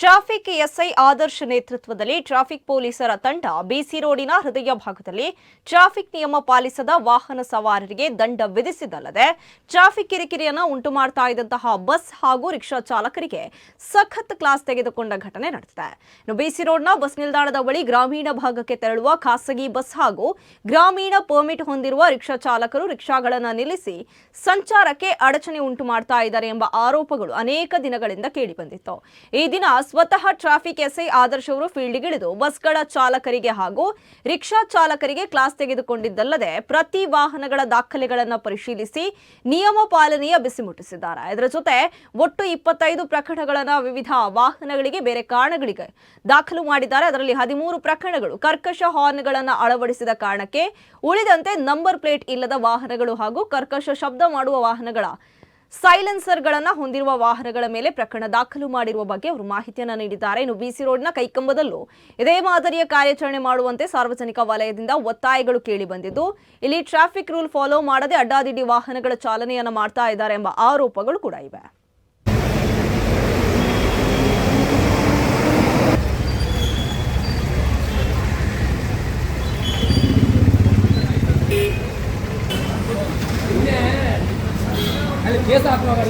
Traffic SI Adarsh ನೇತೃತ್ವದಲ್ಲಿ traffic ಪೊಲೀಸರ ತಂಡ ಬಿಸಿ ರೋಡಿನ ಹೃದಯ ಭಾಗದಲ್ಲಿ ಟ್ರಾಫಿಕ್ ನಿಯಮ ಪಾಲಿಸದ ವಾಹನ ಸವಾರರಿಗೆ ದಂಡ ವಿಧಿಸಿದಲ್ಲದೆ ಟ್ರಾಫಿಕ್ ಕಿರಿಕಿರಿಯನ್ನು ಉಂಟು ಮಾಡ್ತಾ ಇದ್ದಂತಹ ಬಸ್ ಹಾಗೂ ರಿಕ್ಷಾ ಚಾಲಕರಿಗೆ ಸಖತ್ ಕ್ಲಾಸ್ ತೆಗೆದುಕೊಂಡ ಘಟನೆ ನಡೆದಿದೆ. ಬಿಸಿ ರೋಡ್ನ ಬಸ್ ನಿಲ್ದಾಣದ ಬಳಿ ಗ್ರಾಮೀಣ ಭಾಗಕ್ಕೆ ತೆರಳುವ ಖಾಸಗಿ ಬಸ್ ಹಾಗೂ ಗ್ರಾಮೀಣ ಪರ್ಮಿಟ್ ಹೊಂದಿರುವ ರಿಕ್ಷಾ ಚಾಲಕರು ರಿಕ್ಷಾಗಳನ್ನು ನಿಲ್ಲಿಸಿ ಸಂಚಾರಕ್ಕೆ ಅಡಚಣೆ ಉಂಟು ಮಾಡ್ತಾ ಇದ್ದಾರೆ ಎಂಬ ಆರೋಪಗಳು ಅನೇಕ ದಿನಗಳಿಂದ ಕೇಳಿಬಂದಿತ್ತು. ಈ ದಿನ ಸ್ವತಃ ಟ್ರಾಫಿಕ್ ಎಸ್ಐ ಆದರ್ಶ್ ಅವರು ಫೀಲ್ಡ್ಗಿಳಿದು ಬಸ್ಗಳ ಚಾಲಕರಿಗೆ ಹಾಗೂ ರಿಕ್ಷಾ ಚಾಲಕರಿಗೆ ಕ್ಲಾಸ್ ತೆಗೆದುಕೊಂಡಿದ್ದಲ್ಲದೆ ಪ್ರತಿ ವಾಹನಗಳ ದಾಖಲೆಗಳನ್ನು ಪರಿಶೀಲಿಸಿ ನಿಯಮ ಪಾಲನೆಯ ಬಿಸಿ ಮುಟ್ಟಿಸಿದ್ದಾರೆ. ಇದರ ಜೊತೆ ಒಟ್ಟು 25 ಪ್ರಕರಣಗಳನ್ನು ವಿವಿಧ ವಾಹನಗಳಿಗೆ ಬೇರೆ ಕಾರಣಗಳಿಗೆ ದಾಖಲು ಮಾಡಿದ್ದಾರೆ. ಅದರಲ್ಲಿ 13 ಪ್ರಕರಣಗಳು ಕರ್ಕಶ ಹಾರ್ನ್ಗಳನ್ನು ಅಳವಡಿಸಿದ ಕಾರಣಕ್ಕೆ, ಉಳಿದಂತೆ ನಂಬರ್ ಪ್ಲೇಟ್ ಇಲ್ಲದ ವಾಹನಗಳು ಹಾಗೂ ಕರ್ಕಶ ಶಬ್ದ ಮಾಡುವ ವಾಹನಗಳ ಸೈಲೆನ್ಸರ್ಗಳನ್ನು ಹೊಂದಿರುವ ವಾಹನಗಳ ಮೇಲೆ ಪ್ರಕರಣ ದಾಖಲು ಮಾಡಿರುವ ಬಗ್ಗೆ ಅವರು ಮಾಹಿತಿಯನ್ನು ನೀಡಿದ್ದಾರೆ. ಇನ್ನು ಬಿಸಿ ರೋಡ್ನ ಕೈಕಂಬದಲ್ಲೂ ಇದೇ ಮಾದರಿಯ ಕಾರ್ಯಾಚರಣೆ ಮಾಡುವಂತೆ ಸಾರ್ವಜನಿಕ ವಲಯದಿಂದ ಒತ್ತಾಯಗಳು ಕೇಳಿ ಬಂದಿದ್ದು, ಇಲ್ಲಿ ಟ್ರಾಫಿಕ್ ರೂಲ್ ಫಾಲೋ ಮಾಡದೆ ಅಡ್ಡಾದಿಡ್ಡಿ ವಾಹನಗಳ ಚಾಲನೆಯನ್ನು ಮಾಡ್ತಾ ಇದ್ದಾರೆ ಎಂಬ ಆರೋಪಗಳು ಕೂಡ ಇವೆ. ಕೇಸ್ ಹಾಕುವಾಗ